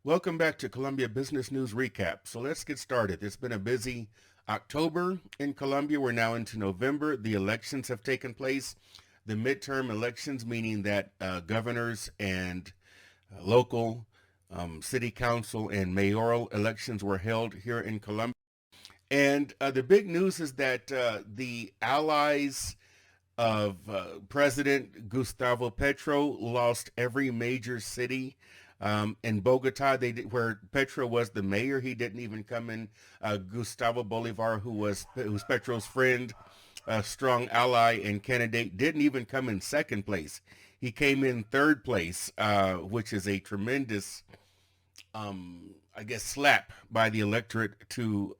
Welcome back to Colombia Business News Recap. So let's get started. It's been a busy October in Colombia. We're now into November. The elections have taken place. The midterm elections, meaning that governors and local city council and mayoral elections were held here in Colombia. And the big news is that the allies of President Gustavo Petro lost every major city. In Bogota, where Petro was the mayor. He didn't even come in. Gustavo Bolivar, who's Petro's friend, a strong ally and candidate, didn't even come in second place. He came in third place, which is a tremendous, I guess, slap by the electorate to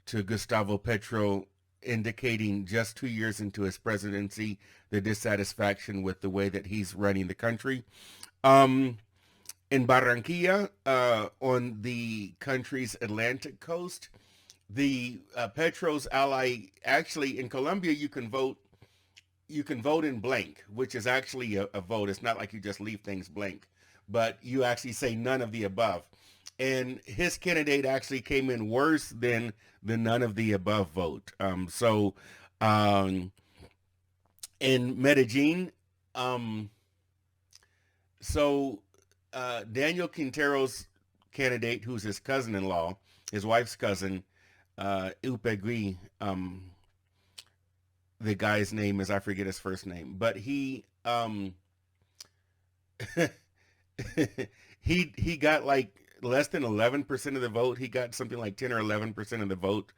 Gustavo Petro, indicating just 2 years into his presidency the dissatisfaction with the way that he's running the country. Um, in Barranquilla, on the country's Atlantic coast, the Petro's ally, actually in Colombia, you can vote. You can vote in blank, which is actually a vote. It's not like you just leave things blank, but you actually say none of the above. And his candidate actually came in worse than the none of the above vote. Um, in Medellin, um, so Daniel Quintero's candidate, who's his cousin-in-law, his wife's cousin, Upegui, the guy's name is, I forget his first name, but he got like less than 11% of the vote. He got something like 10 or 11% of the vote.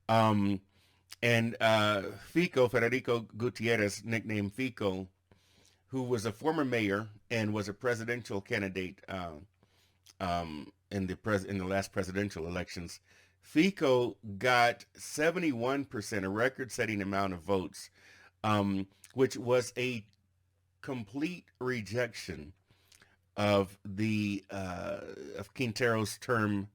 Um, and Fico, Federico Gutierrez, nicknamed Fico, who was a former mayor and was a presidential candidate in the last presidential elections. Fico got 71%, a record-setting amount of votes, which was a complete rejection of Quintero's term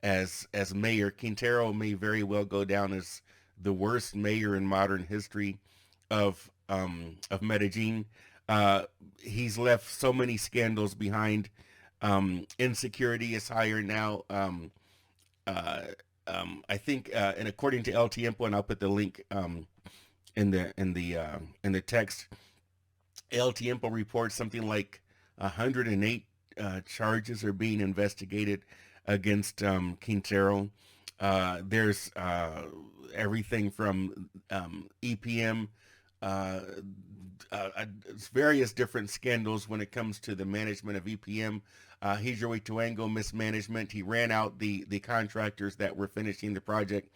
as mayor. Quintero may very well go down as the worst mayor in modern history of Medellin. Uh, he's left so many scandals behind. Insecurity is higher now. Uh, I think, and according to El Tiempo, and I'll put the link in the text. El Tiempo reports something like 108 charges are being investigated against Quintero. There's everything from EPM, uh, various different scandals when it comes to the management of EPM. Hidroituango mismanagement. He ran out the contractors that were finishing the project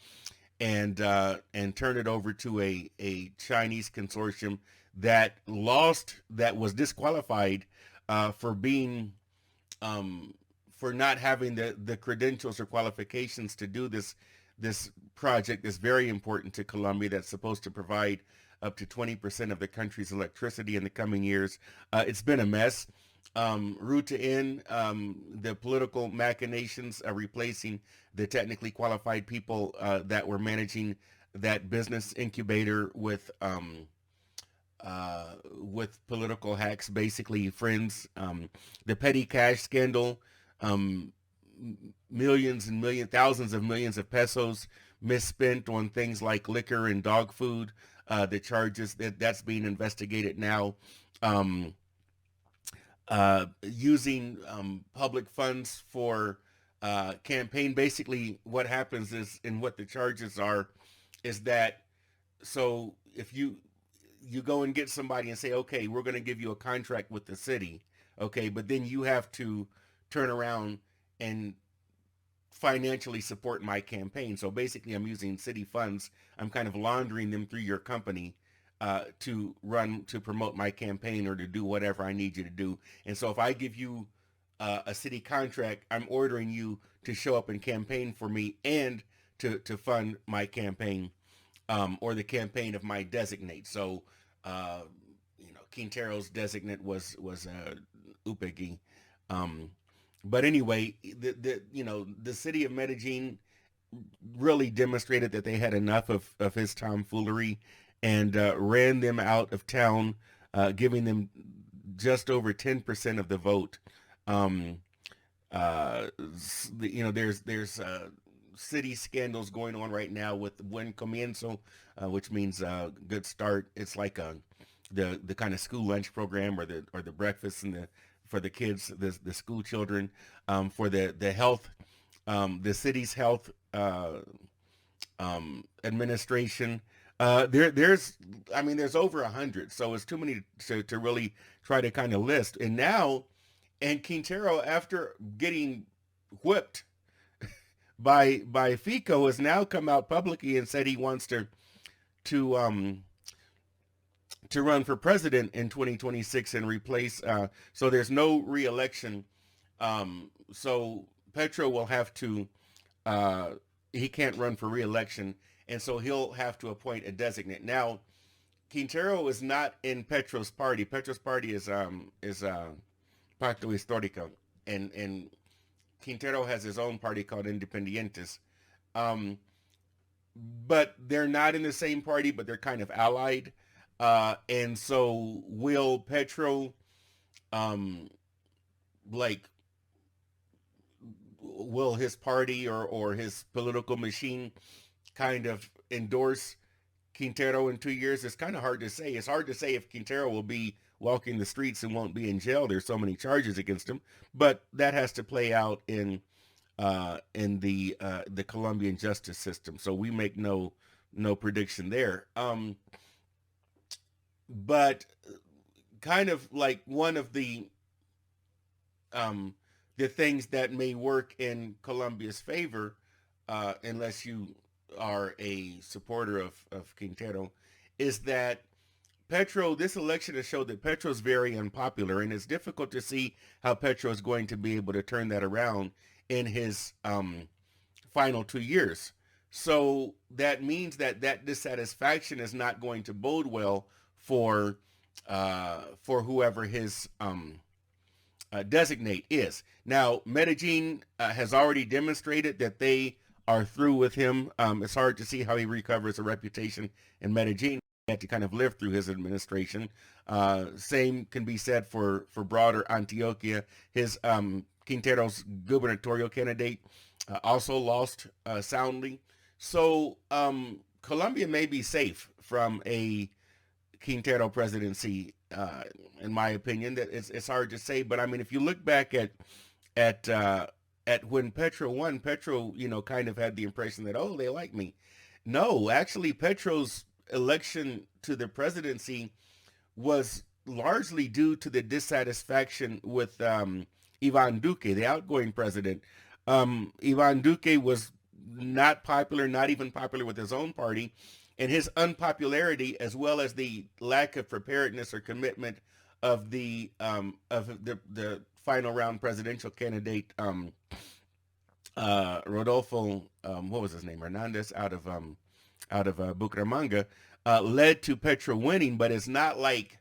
and turned it over to a Chinese consortium that was disqualified for being for not having the credentials or qualifications to do this project that's very important to Colombia, that's supposed to provide up to 20% of the country's electricity in the coming years. It's been a mess. Root to end, the political machinations are replacing the technically qualified people that were managing that business incubator with political hacks, basically friends. The petty cash scandal, um, millions and thousands of millions of pesos misspent on things like liquor and dog food. The charges that's being investigated now. Um, Using public funds for campaign. Basically, what happens is, and what the charges are, is that so if you go and get somebody and say, okay, we're going to give you a contract with the city, okay, but then you have to turn around and financially support my campaign. So basically, I'm using city funds. I'm kind of laundering them through your company to promote my campaign or to do whatever I need you to do. And so if I give you a city contract, I'm ordering you to show up and campaign for me and to fund my campaign or the campaign of my designate. So, uh, Quintero's designate was Upegi. Um, but anyway, the city of Medellin really demonstrated that they had enough of his tomfoolery and ran them out of town, giving them just over 10% of the vote. Um, There's city scandals going on right now with Buen Comienzo, which means good start. It's like the kind of school lunch program or the breakfast and the for the kids, the school children, for the health, the city's health administration. There's over 100, so it's too many to really try to kind of list. And Quintero, after getting whipped by Fico, has now come out publicly and said he wants to um to run for president in 2026 and replace. So there's no reelection. So Petro will have to. Uh, he can't run for reelection, and so he'll have to appoint a designate. Now, Quintero is not in Petro's party. Petro's party is Pacto Histórico, and Quintero has his own party called Independientes. Um, but they're not in the same party, but they're kind of allied. And so will Petro, um, like, will his party or his political machine kind of endorse Quintero in 2 years? It's kind of hard to say. It's hard to say if Quintero will be walking the streets and won't be in jail. There's so many charges against him, but that has to play out in the Colombian justice system. So we make no prediction there. But kind of like one of um, the things that may work in Colombia's favor, unless you are a supporter of Quintero, is that this election has showed that Petro is very unpopular, and it's difficult to see how Petro is going to be able to turn that around in his final 2 years. So that means that dissatisfaction is not going to bode well for whoever his designate is. Now, Medellin has already demonstrated that they are through with him. It's hard to see how he recovers a reputation in Medellin. He had to kind of live through his administration. Same can be said for broader Antioquia. His Quintero's gubernatorial candidate also lost soundly. So Colombia may be safe from a Quintero presidency, in my opinion. That it's hard to say, but I mean, if you look back at when Petro won, Petro, kind of had the impression that, oh, they like me. No, actually, Petro's election to the presidency was largely due to the dissatisfaction with Ivan Duque, the outgoing president. Ivan Duque was not popular, not even popular with his own party, and his unpopularity, as well as the lack of preparedness or commitment of the final round presidential candidate, Rodolfo, what was his name, Hernandez, out of Bucaramanga, led to Petro winning. But it's not like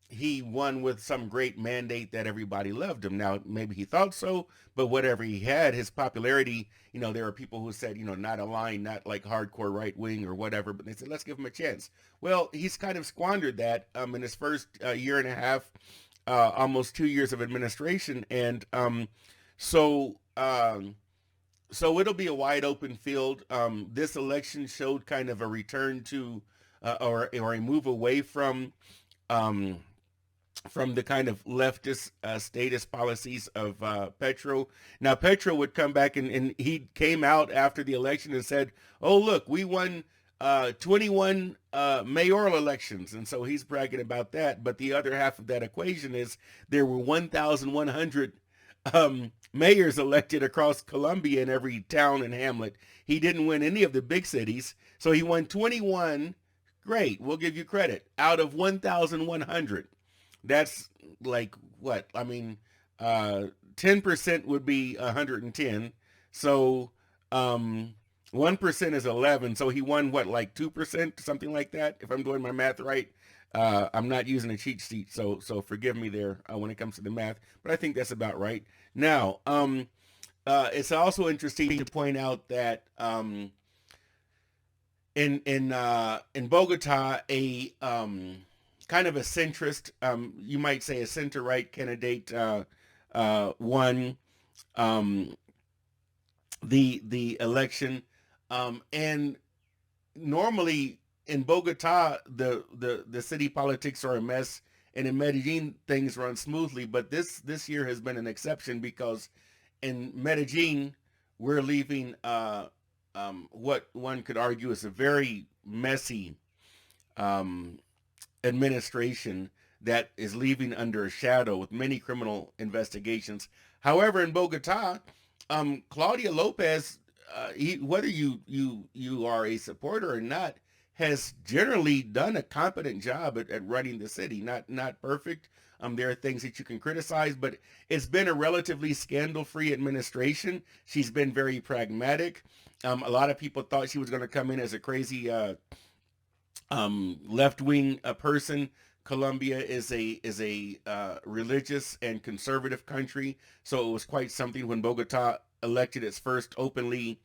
he won with some great mandate that everybody loved him. Now, maybe he thought so, but whatever he had, his popularity, there are people who said, not aligned, not like hardcore right wing or whatever, but they said, let's give him a chance. Well, he's kind of squandered that in his first year and a half, almost 2 years of administration. And so so it'll be a wide open field. This election showed kind of a return to or a move away um, from the kind of leftist statist policies of Petro. Now, Petro would come back and he came out after the election and said, oh, look, we won 21 mayoral elections. And so he's bragging about that. But the other half of that equation is there were 1,100 mayors elected across Colombia in every town and hamlet. He didn't win any of the big cities. So he won 21. Great. We'll give you credit. Out of 1,100. That's like what? I mean, 10% would be 110. So 1% is 11. So he won what, like 2%, something like that, if I'm doing my math right. I'm not using a cheat sheet, so forgive me there when it comes to the math, but I think that's about right. Now, it's also interesting to point out that in Bogota, a kind of a centrist, you might say a center-right candidate won. um, the election, and normally in Bogota, the city politics are a mess, and in Medellin things run smoothly. But this year has been an exception because in Medellin we're leaving what one could argue is a very messy um, administration that is leaving under a shadow with many criminal investigations. However, in Bogota, Claudia Lopez, whether you are a supporter or not, has generally done a competent job at running the city. Not perfect. There are things that you can criticize, but it's been a relatively scandal-free administration. She's been very pragmatic. A lot of people thought she was going to come in as a crazy left-wing person. Colombia is a religious and conservative country, so it was quite something when Bogota elected its first openly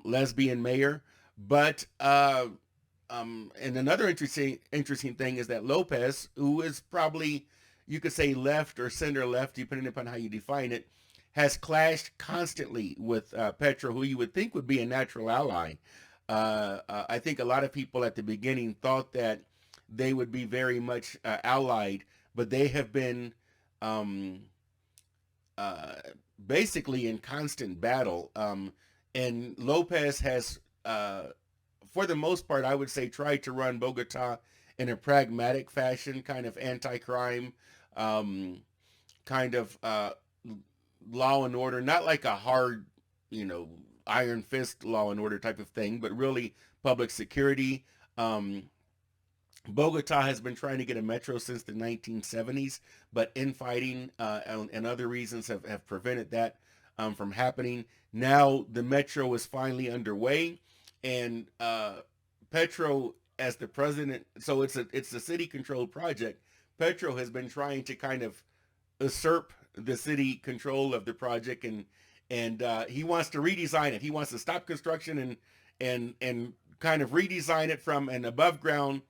lesbian mayor. But and another interesting thing is that Lopez, who is probably, you could say, left or center left, depending upon how you define it, has clashed constantly with Petro, who you would think would be a natural ally. I think a lot of people at the beginning thought that they would be very much allied, but they have been um, uh, basically in constant battle. And Lopez has, for the most part, I would say, tried to run Bogota in a pragmatic fashion, kind of anti-crime, um, kind of law and order, not like a hard, you know, iron fist law and order type of thing, but really public security. Um, Bogota has been trying to get a metro since the 1970s, but infighting and other reasons have prevented that from happening. Now the metro is finally underway, and Petro as the president, so it's a city controlled project. Petro has been trying to kind of usurp the city control of the project, and he wants to redesign it. He wants to stop construction and kind of redesign it from an above ground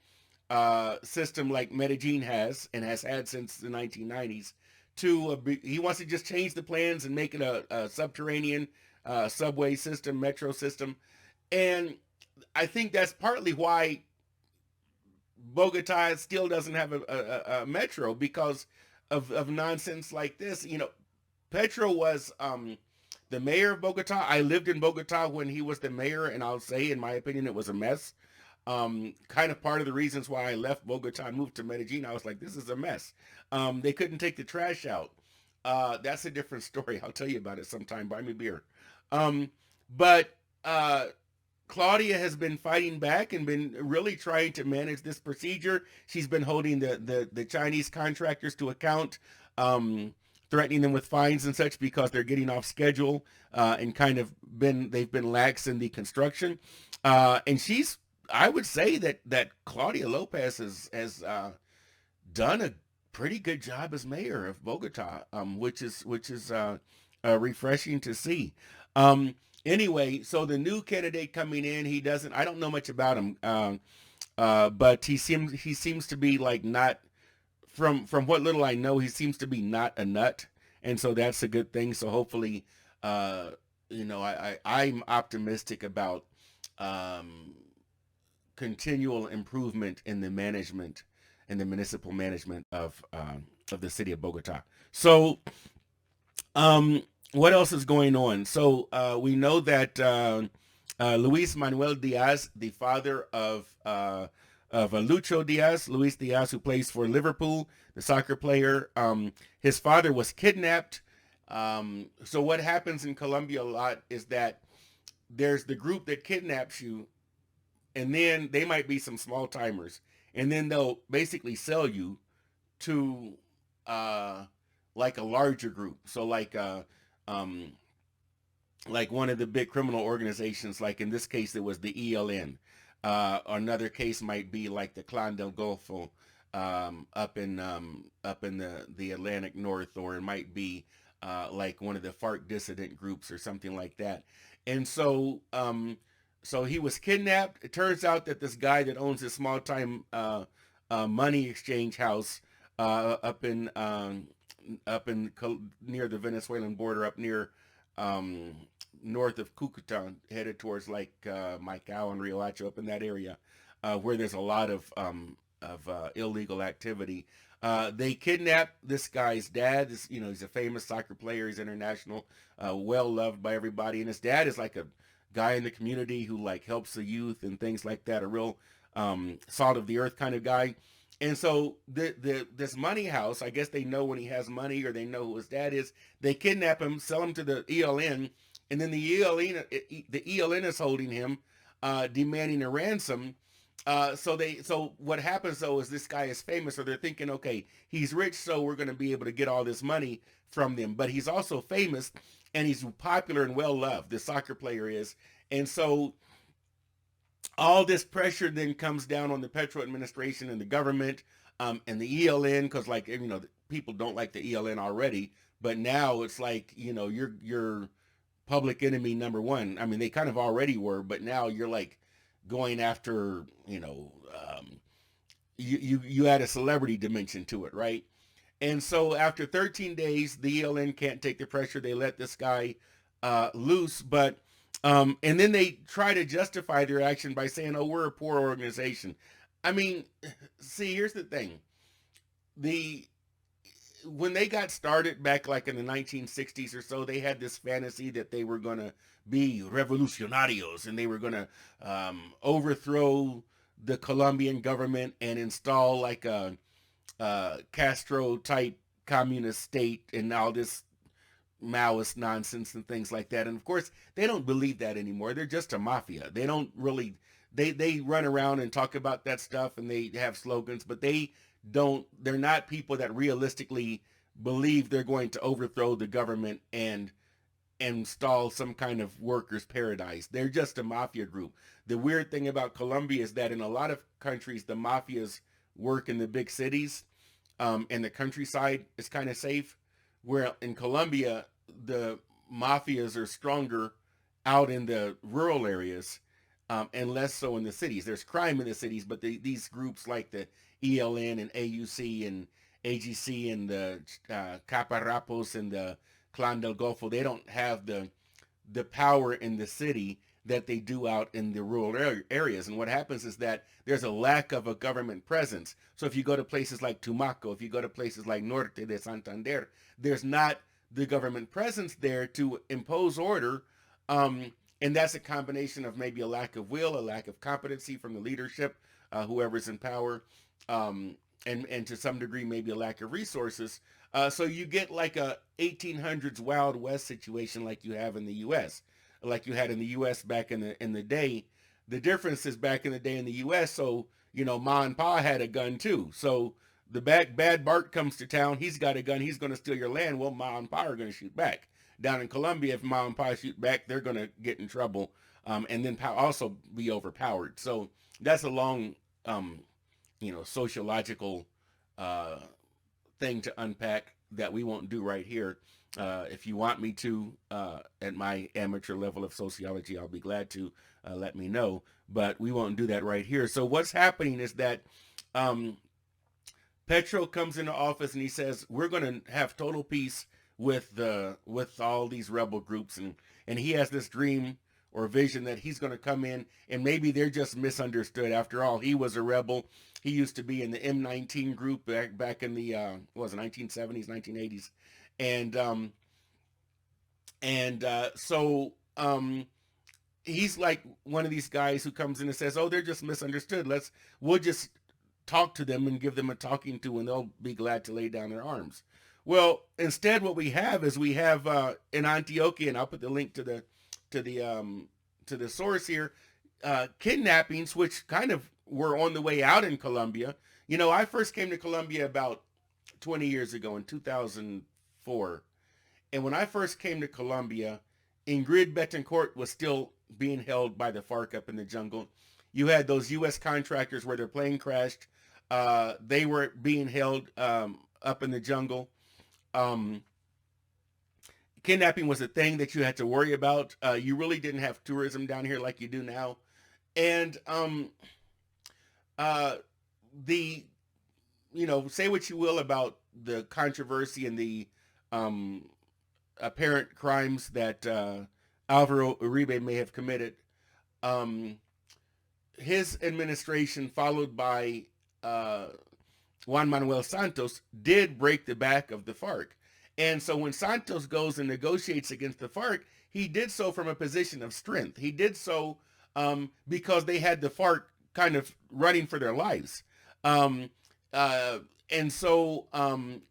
system like Medellin has and has had since the 1990s to he wants to just change the plans and make it a subterranean subway system, metro system. And I think that's partly why Bogota still doesn't have a metro, because of nonsense like this. You know, Petro was the mayor of Bogota. I lived in Bogota when he was the mayor, and I'll say, in my opinion, it was a mess. Kind of part of the reasons why I left Bogota and moved to Medellin. I was like, this is a mess. They couldn't take the trash out. That's a different story. I'll tell you about it sometime. Buy me beer. Um, but Claudia has been fighting back and been really trying to manage this procedure. She's been holding the Chinese contractors to account, um, threatening them with fines and such because they're getting off schedule and kind of they've been lax in the construction. And I would say that Claudia Lopez has done a pretty good job as mayor of Bogota, which is refreshing to see. Um, anyway, so the new candidate coming in, he doesn't. I don't know much about him, but he seems to be like not from what little I know. He seems to be not a nut, and so that's a good thing. So hopefully, uh, I'm optimistic about um, continual improvement in the management and the municipal management of the city of Bogota. So, what else is going on? So we know that Luis Manuel Diaz, the father of Lucho Diaz, Luis Diaz, who plays for Liverpool, the soccer player, his father was kidnapped. So what happens in Colombia a lot is that there's the group that kidnaps you, and then they might be some small timers, and then they'll basically sell you to uh like a larger group. So um like one of the big criminal organizations, like in this case it was the ELN. Another case might be like the Clan del Golfo, up in the Atlantic North, or it might be like one of the FARC dissident groups or something like that. And so he was kidnapped. It turns out that this guy that owns this small time money exchange house up in near the Venezuelan border, up near um, north of Cucuta, headed towards like Maicao and Rio Hacho, up in that area, where there's a lot of illegal activity. They kidnapped this guy's dad. He's a famous soccer player. He's international, well loved by everybody. And his dad is like a guy in the community who like helps the youth and things like that. A real salt of the earth kind of guy. And so this money house, I guess they know when he has money, or they know who his dad is. They kidnap him, sell him to the ELN, and then the ELN is holding him, demanding a ransom. So what happens though is this guy is famous, so they're thinking, okay, he's rich, so we're going to be able to get all this money from them. But he's also famous, and he's popular and well loved. The soccer player is, and so all this pressure then comes down on the Petro administration and the government, and the ELN, because like people don't like the ELN already, but now it's like you're public enemy number one. I mean, they kind of already were, but now you're like going after you add a celebrity dimension to it, right? And so after 13 days, the ELN can't take the pressure. They let this guy loose, but and then they try to justify their action by saying, "Oh, we're a poor organization." I mean, see, here's the thing: the when they got started back like in the 1960s or so, they had this fantasy that they were going to be revolucionarios, and they were going to overthrow the Colombian government and install like a Castro type communist state and all this Maoist nonsense and things like that. And of course, they don't believe that anymore. They're just a mafia. They don't really, they run around and talk about that stuff, and they have slogans, but they're not people that realistically believe they're going to overthrow the government and install some kind of workers' paradise. They're just a mafia group. The weird thing about Colombia is that in a lot of countries, the mafias work in the big cities, and the countryside is kind of safe. Where in Colombia, the mafias are stronger out in the rural areas, and less so in the cities. There's crime in the cities, but these groups like the ELN and AUC and AGC and the Caparapos and the Clan del Golfo, they don't have the power in the city that they do out in the rural areas. And what happens is that there's a lack of a government presence. So if you go to places like Tumaco, if you go to places like Norte de Santander, there's not the government presence there to impose order. And that's a combination of maybe a lack of will, a lack of competency from the leadership, whoever's in power, and to some degree maybe a lack of resources. So you get like a 1800s Wild West situation like you have in the U.S., like you had in the U.S. back in the day. The difference is back in the day in the U.S., so, Ma and Pa had a gun too. So the bad Bart comes to town, he's got a gun, he's going to steal your land. Well, Ma and Pa are going to shoot back. Down in Colombia, if Ma and Pa shoot back, they're going to get in trouble, and then also be overpowered. So that's a long, sociological thing to unpack that we won't do right here. If you want me to, at my amateur level of sociology, I'll be glad to let me know. But we won't do that right here. So what's happening is that Petro comes into office and he says, we're going to have total peace with all these rebel groups. And he has this dream or vision that he's going to come in, and maybe they're just misunderstood. After all, he was a rebel. He used to be in the M19 group back in the 1970s, 1980s. So he's like one of these guys who comes in and says, "Oh, they're just misunderstood. We'll just talk to them and give them a talking to, and they'll be glad to lay down their arms." Well, instead, what we have is in Antioquia, and I'll put the link to the source here, kidnappings, which kind of were on the way out in Colombia. I first came to Colombia about 20 years ago in 2004. And when I first came to Colombia, Ingrid Betancourt was still being held by the FARC up in the jungle. You had those U.S. contractors where their plane crashed. They were being held up in the jungle. Kidnapping was a thing that you had to worry about. You really didn't have tourism down here like you do now. And the say what you will about the controversy and the um, apparent crimes that Alvaro Uribe may have committed. Um, his administration, followed by uh, Juan Manuel Santos, did break the back of the FARC. And so when Santos goes and negotiates against the FARC, he did so from a position of strength. He did so because they had the FARC kind of running for their lives. Um, uh, and so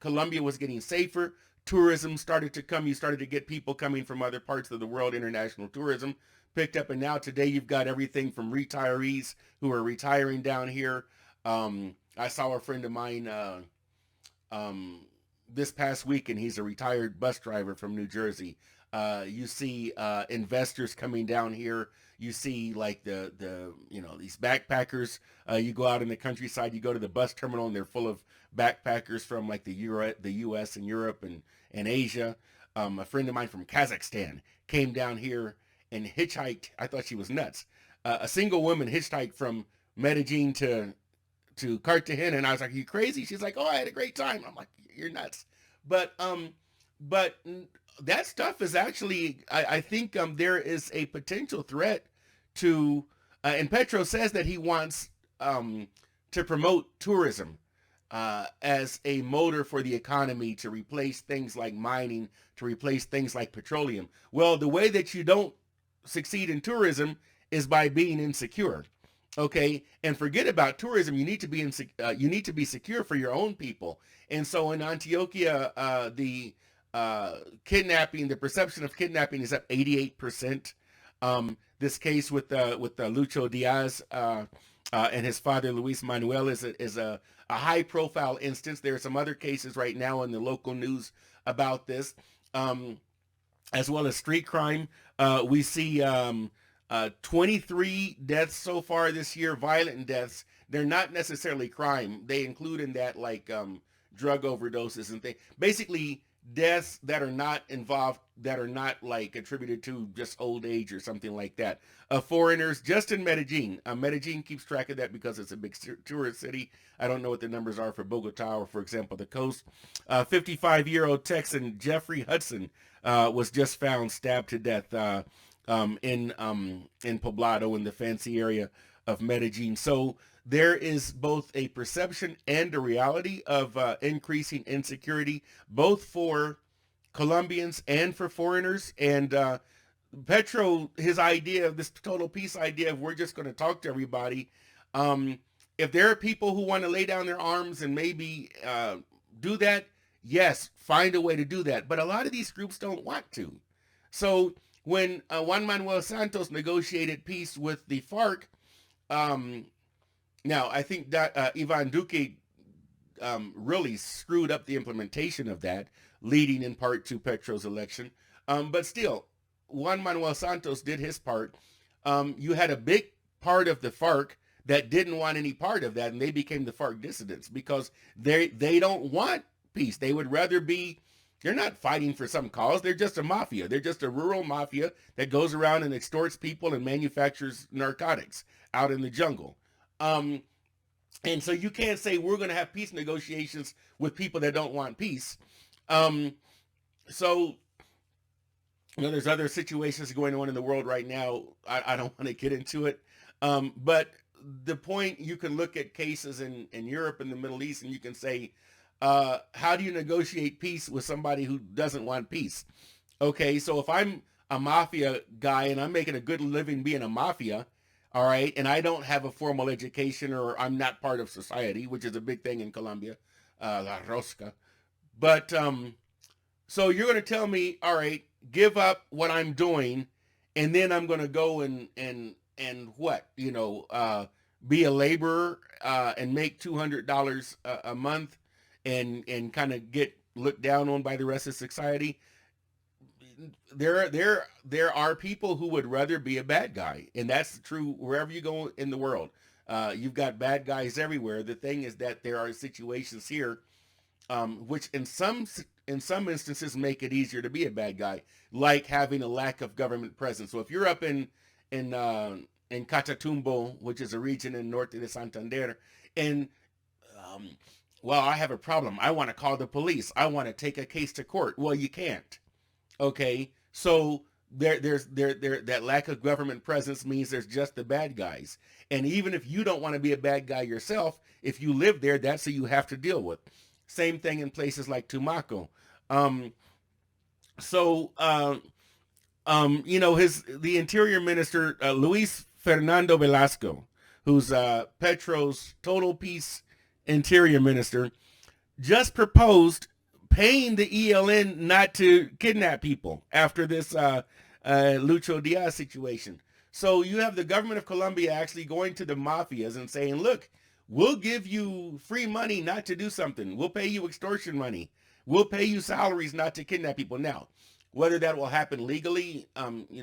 Colombia was getting safer. Tourism started to come. You started to get people coming from other parts of the world. International tourism picked up. And now today you've got everything from retirees who are retiring down here. I saw a friend of mine um, this past week, and he's a retired bus driver from New Jersey. You see investors coming down here. You see like these backpackers. You go out in the countryside, you go to the bus terminal, and they're full of backpackers from like the U.S. and Europe and Asia. A friend of mine from Kazakhstan came down here and hitchhiked. I thought she was nuts. A single woman hitchhiked from Medellin to Cartagena, and I was like, "Are you crazy?" She's like, "Oh, I had a great time." I'm like, "You're nuts." But that stuff is actually, I think there is a potential threat to, and Petro says that he wants to promote tourism as a motor for the economy, to replace things like mining, to replace things like petroleum. Well, the way that you don't succeed in tourism is by being insecure. Okay, and forget about tourism. You need to be you need to be secure for your own people. And so in Antioquia, the kidnapping, the perception of kidnapping is up 88%. This case with Lucho Diaz and his father Luis Manuel is a high profile instance. There are some other cases right now in the local news about this, as well as street crime. We see 23 deaths so far this year, violent deaths. They're not necessarily crime. They include in that like drug overdoses and things. Basically, deaths that are not involved, that are not like attributed to just old age or something like that. Foreigners, just in Medellin. Medellin keeps track of that because it's a big tourist city. I don't know what the numbers are for Bogota or, for example, the coast. 55-year-old Texan Jeffrey Hudson was just found stabbed to death in Poblado, in the fancy area of Medellin. So there is both a perception and a reality of increasing insecurity, both for Colombians and for foreigners. And Petro, his idea of this total peace idea of we're just going to talk to everybody. If there are people who want to lay down their arms and maybe do that, yes, find a way to do that. But a lot of these groups don't want to. So when Juan Manuel Santos negotiated peace with the FARC, now I think that Ivan Duque really screwed up the implementation of that, leading in part to Petro's election. But still, Juan Manuel Santos did his part. You had a big part of the FARC that didn't want any part of that, and they became the FARC dissidents because they don't want peace. They would rather be, they're not fighting for some cause. They're just a mafia. They're just a rural mafia that goes around and extorts people and manufactures narcotics out in the jungle. And so you can't say we're going to have peace negotiations with people that don't want peace. So, there's other situations going on in the world right now. I don't want to get into it. But the point, you can look at cases in Europe and the Middle East, and you can say, how do you negotiate peace with somebody who doesn't want peace? Okay, so if I'm a mafia guy and I'm making a good living being a mafia, all right, and I don't have a formal education, or I'm not part of society, which is a big thing in Colombia, la rosca. But so you're going to tell me, all right, give up what I'm doing, and then I'm going to go and what, be a laborer and make $200 a month, and kind of get looked down on by the rest of society. There are people who would rather be a bad guy, and that's true wherever you go in the world. You've got bad guys everywhere. The thing is that there are situations here, which in some instances make it easier to be a bad guy, like having a lack of government presence. So if you're up in Catatumbo, which is a region in Norte de Santander, and Well, I have a problem. I want to call the police. I want to take a case to court. Well, you can't. Okay, so there that lack of government presence means there's just the bad guys. And even if you don't want to be a bad guy yourself, if you live there, that's who you have to deal with. Same thing in places like Tumaco. Um, so his the Interior Minister Luis Fernando Velasco, who's Petro's Total Peace Interior Minister, just proposed paying the ELN not to kidnap people after this Lucho Diaz situation. So you have the government of Colombia actually going to the mafias and saying, look, we'll give you free money not to do something. We'll pay you extortion money. We'll pay you salaries not to kidnap people. Now, whether that will happen legally,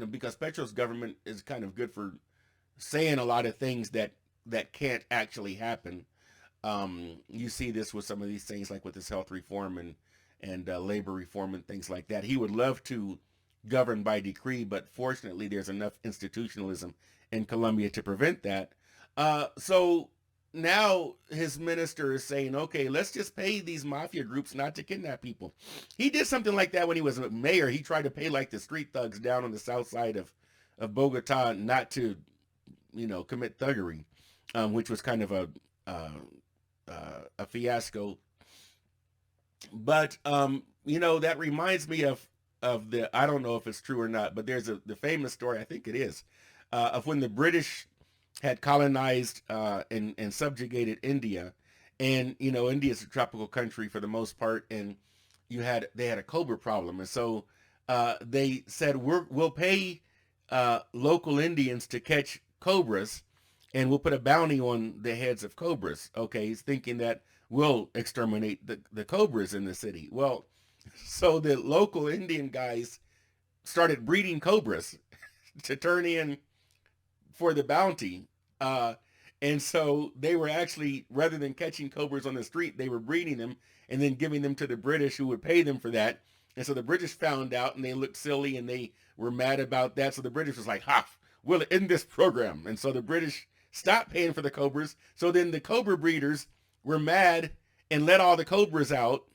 because Petro's government is kind of good for saying a lot of things that can't actually happen. You see this with some of these things, like with this health reform and labor reform and things like that. He would love to govern by decree, but fortunately, there's enough institutionalism in Colombia to prevent that. So now his minister is saying, okay, let's just pay these mafia groups not to kidnap people. He did something like that when he was a mayor. He tried to pay like the street thugs down on the south side of Bogota not to, commit thuggery, which was kind of a fiasco. But that reminds me of the, I don't know if it's true or not, but there's the famous story, I think it is, of when the British had colonized and subjugated India. And India is a tropical country for the most part, and they had a cobra problem. And so they said, we'll pay local Indians to catch cobras, and we'll put a bounty on the heads of cobras. Okay, he's thinking that we'll exterminate the cobras in the city. Well, so the local Indian guys started breeding cobras to turn in for the bounty. And so they were actually, rather than catching cobras on the street, they were breeding them and then giving them to the British, who would pay them for that. And so the British found out, and they looked silly, and they were mad about that. So the British was like, ha, we'll end this program. And so the British stopped paying for the cobras. So then the cobra breeders were mad and let all the cobras out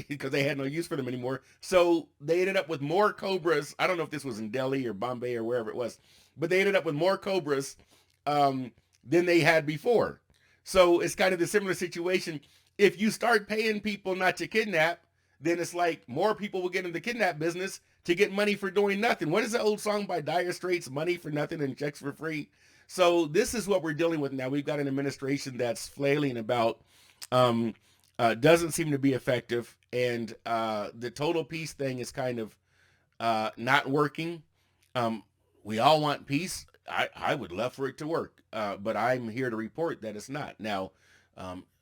because they had no use for them anymore. So they ended up with more cobras. I don't know if this was in Delhi or Bombay or wherever it was, but they ended up with more cobras than they had before. So it's kind of the similar situation. If you start paying people not to kidnap, then it's like more people will get in the kidnap business to get money for doing nothing. What is the old song by Dire Straits? Money for nothing and checks for free. So this is what we're dealing with now. We've got an administration that's flailing about, doesn't seem to be effective, and the total peace thing is kind of not working. We all want peace. I would love for it to work, but I'm here to report that it's not. Now,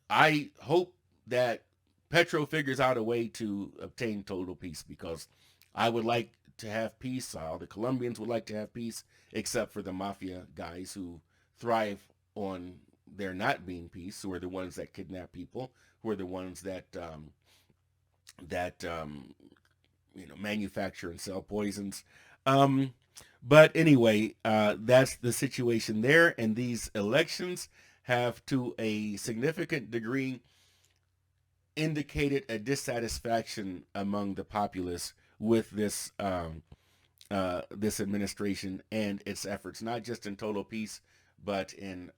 I hope that Petro figures out a way to obtain total peace, because I would like to have peace. All the Colombians would like to have peace, except for the mafia guys who thrive on there not being peace, who are the ones that kidnap people, who are the ones that manufacture and sell poisons. But anyway, that's the situation there, and these elections have, to a significant degree, indicated a dissatisfaction among the populace with this this administration and its efforts, not just in total peace, but in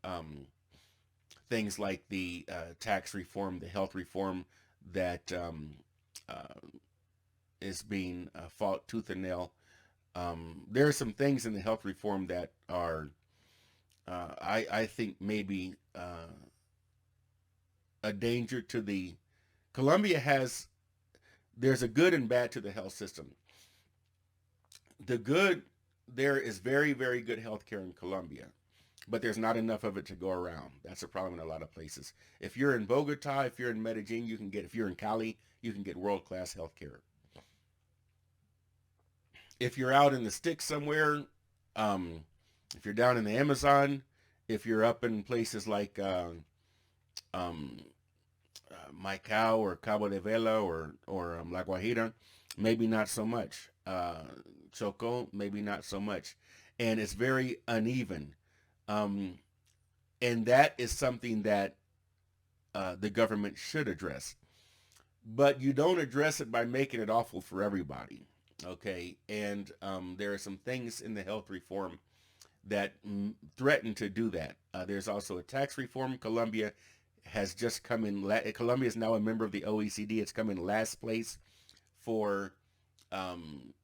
things like the tax reform, the health reform that is being fought tooth and nail. There are some things in the health reform that are, I think, maybe a danger to the. Colombia has, there's a good and bad to the health system. The good, there is very, very good healthcare in Colombia, but there's not enough of it to go around. That's a problem in a lot of places. If you're in Bogota, if you're in Medellin, you can get, if you're in Cali, you can get world-class healthcare. If you're out in the sticks somewhere, if you're down in the Amazon, if you're up in places like Maicao or Cabo de Vela or La Guajira, maybe not so much. Choco, maybe not so much. And it's very uneven. And that is something that the government should address. But you don't address it by making it awful for everybody. Okay, and there are some things in the health reform that threaten to do that. There's also a tax reform. Colombia has just come in. Colombia is now a member of the OECD. It's come in last place for um,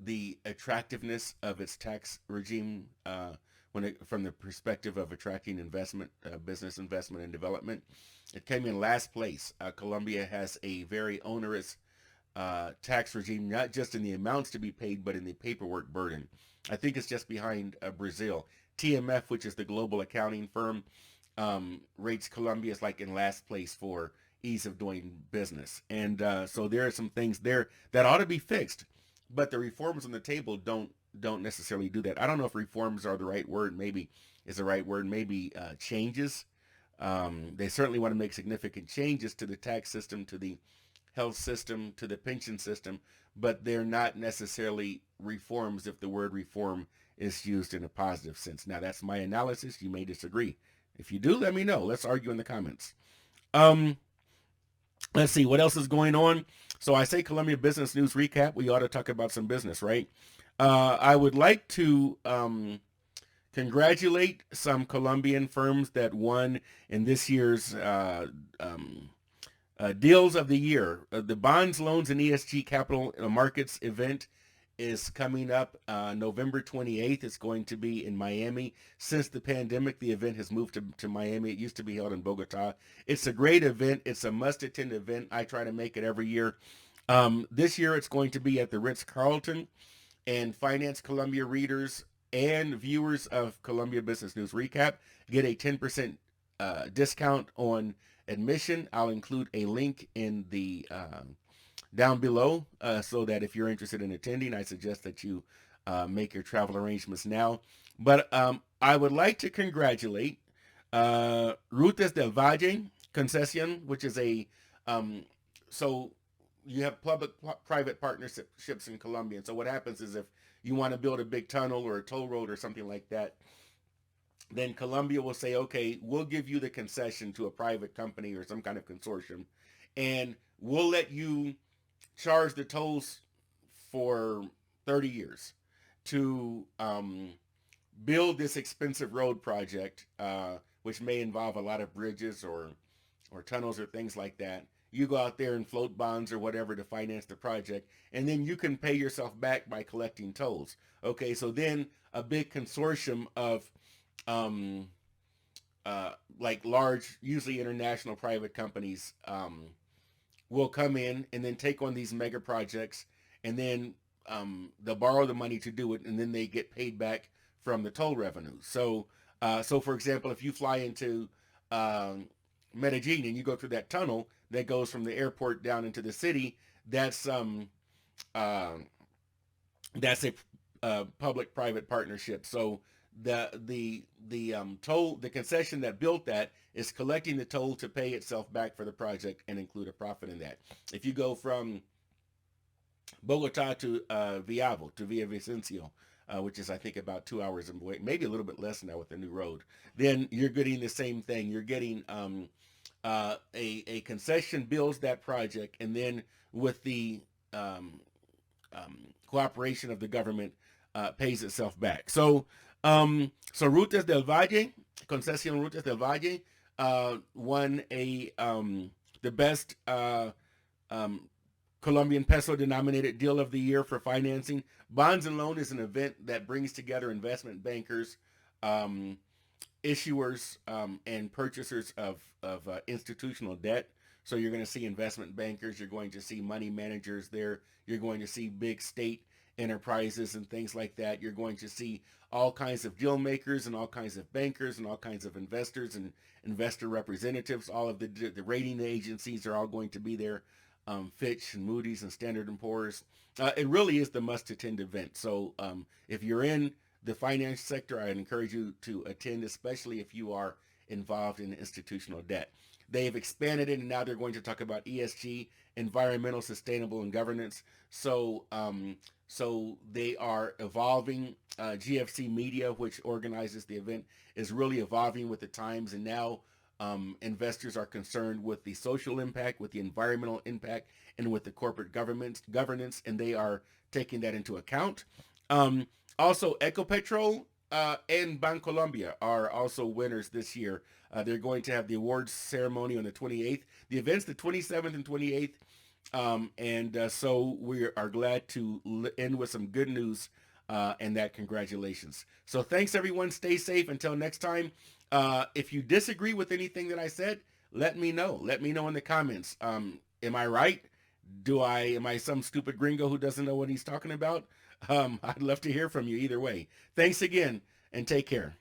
the attractiveness of its tax regime from the perspective of attracting investment, business investment and development. It came in last place. Colombia has a very onerous tax regime, not just in the amounts to be paid, but in the paperwork burden. I think it's just behind Brazil. TMF, which is the global accounting firm, rates Colombia as like in last place for ease of doing business. And so there are some things there that ought to be fixed, but the reforms on the table don't necessarily do that. I don't know if reforms are the right word. Maybe is the right word. Maybe changes. They certainly want to make significant changes to the tax system, to the health system, to the pension system, but they're not necessarily reforms if the word reform is used in a positive sense. Now, that's my analysis. You may disagree. If you do, let me know. Let's argue in the comments. Um, let's see what else is going on. So I say Colombia Business News Recap. We ought to talk about some business, right? I would like to congratulate some Colombian firms that won in this year's deals of the year. The Bonds, Loans, and ESG Capital Markets event is coming up November 28th. It's going to be in Miami. Since the pandemic, the event has moved to Miami. It used to be held in Bogota. It's a great event. It's a must-attend event. I try to make it every year. This year, it's going to be at the Ritz-Carlton, and Finance Colombia readers and viewers of Colombia Business News Recap get a 10% discount on admission. I'll include a link in the down below so that if you're interested in attending, I suggest that you make your travel arrangements now. But I would like to congratulate Rutas del Valle Concession, which is a so you have public-private partnerships in Colombia. And so what happens is if you want to build a big tunnel or a toll road or something like that, then Colombia will say, okay, we'll give you the concession to a private company or some kind of consortium, and we'll let you charge the tolls for 30 years to build this expensive road project, which may involve a lot of bridges or tunnels or things like that. You go out there and float bonds or whatever to finance the project, and then you can pay yourself back by collecting tolls. Okay, so then a big consortium of um, like large, usually international private companies will come in and then take on these mega projects, and then they'll borrow the money to do it, and then they get paid back from the toll revenue. So for example, if you fly into Medellin and you go through that tunnel that goes from the airport down into the city, that's uh, a public-private partnership. So the toll, the concession that built that is collecting the toll to pay itself back for the project and include a profit in that. If you go from Bogota to Villavicencio, which is I think about 2 hours away, maybe a little bit less now with the new road, then you're getting the same thing. You're getting a concession builds that project, and then with the cooperation of the government, pays itself back. So Rutas del Valle, Concession Rutas del Valle, won the best Colombian peso denominated deal of the year for financing. Bonds and Loan is an event that brings together investment bankers, issuers, and purchasers of institutional debt. So you're going to see investment bankers, you're going to see money managers there, you're going to see big state enterprises and things like that. You're going to see all kinds of deal makers and all kinds of bankers and all kinds of investors and investor representatives. All of the rating agencies are all going to be there. Fitch and Moody's and Standard and Poor's. It really is the must-attend event. So if you're in the finance sector, I encourage you to attend, especially if you are involved in institutional debt. They've expanded it, and now they're going to talk about ESG, environmental, sustainable, and governance. So they are evolving. GFC Media, which organizes the event, is really evolving with the times, and now Investors are concerned with the social impact, with the environmental impact, and with the corporate governance, and they are taking that into account. Um, Also, Ecopetrol and Bancolombia are also winners this year. They're going to have the awards ceremony on the 28th. The event's the 27th and 28th. So we are glad to end with some good news and that congratulations. So thanks everyone. Stay safe until next time. If you disagree with anything that I said, let me know. Let me know in the comments. Am I right? Am I some stupid gringo who doesn't know what he's talking about? I'd love to hear from you either way. Thanks again and take care.